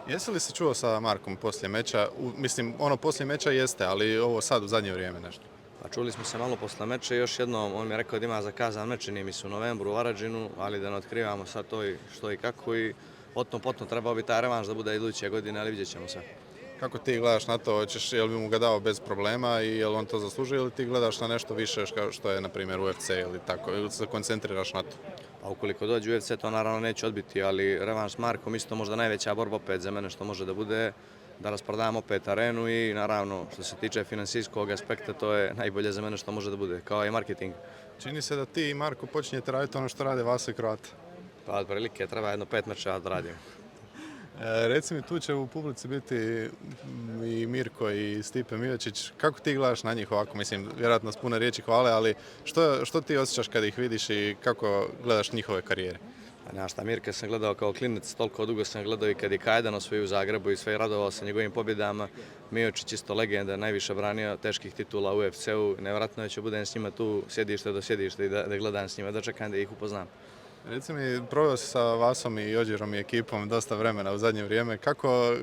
Jesi li se čuo sa Markom poslije meča? Mislim, ono poslije meča jeste, ali ovo sad u zadnje vrijeme nešto. Pa čuli smo se malo posle meča i još jednom, on mi je rekao da ima zakazan meč, čini mi se u novembru u Varaždinu, ali da ne otkrivamo sad to i što i kako i potom trebao bi taj revanš da bude iduće godine, ali vidjet ćemo sve. Kako ti gledaš na to? Jel bi mu ga dao bez problema i jel on to zaslužuje ili ti gledaš na nešto više što je, na primjer, UFC ili tako, ili se koncentriraš na to? Pa ukoliko dođe u UFC to naravno neće odbiti, ali revanš s Markom isto možda najveća borba opet za mene što može da bude, da rasprodamo opet arenu i naravno što se tiče finansijskog aspekta to je najbolje za mene što može da bude, kao i marketing. Čini se da ti i Marko počinjete raditi ono što rade Vaso i Kroata. Pa otprilike treba jedno 5 mečeva da radim. Reci mi, tu će u publici biti i Mirko i Stipe Miocić. Kako ti gledaš na njih ovako? Mislim, vjerojatno s puno riječi hvale, ali što ti osjećaš kada ih vidiš i kako gledaš njihove karijere? Pa nema šta, Mirka sam gledao kao klinac, toliko dugo sam gledao i kad je Kajdan osvojio u Zagrebu i sve radovao sa njegovim pobjedama. Miocić isto legenda, najviše branio teških titula u UFC-u. Nevjerojatno je će budem s njima tu sjedište do sjedište i da gledam s njima, da čekam da ih upoznam. Reci mi, proveo si sa Vasom i Ođerom i ekipom dosta vremena u zadnje vrijeme. Kako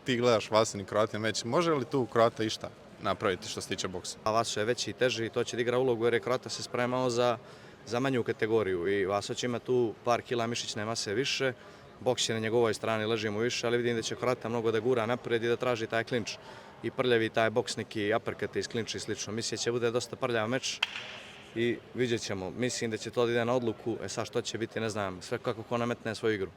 ti gledaš Vasin i Kroatin meč? Može li tu Kroata išta napraviti što se tiče boksa? A Vaso je veći i teži i to će da igra ulogu jer je Kroata se spremao za manju kategoriju i Vaso će ima tu par kila mišićne mase više. Boks je na njegovoj strani, leži mu više, ali vidim da će Kroata mnogo da gura napred i da traži taj klinč. I prljavi taj boks, neki uppercut iz klinča i slično. Mislim da će bude dosta prljav meč i vidjet ćemo. Mislim da će to da ide na odluku, sad što će biti, ne znam, sve kako ko nametne svoju igru.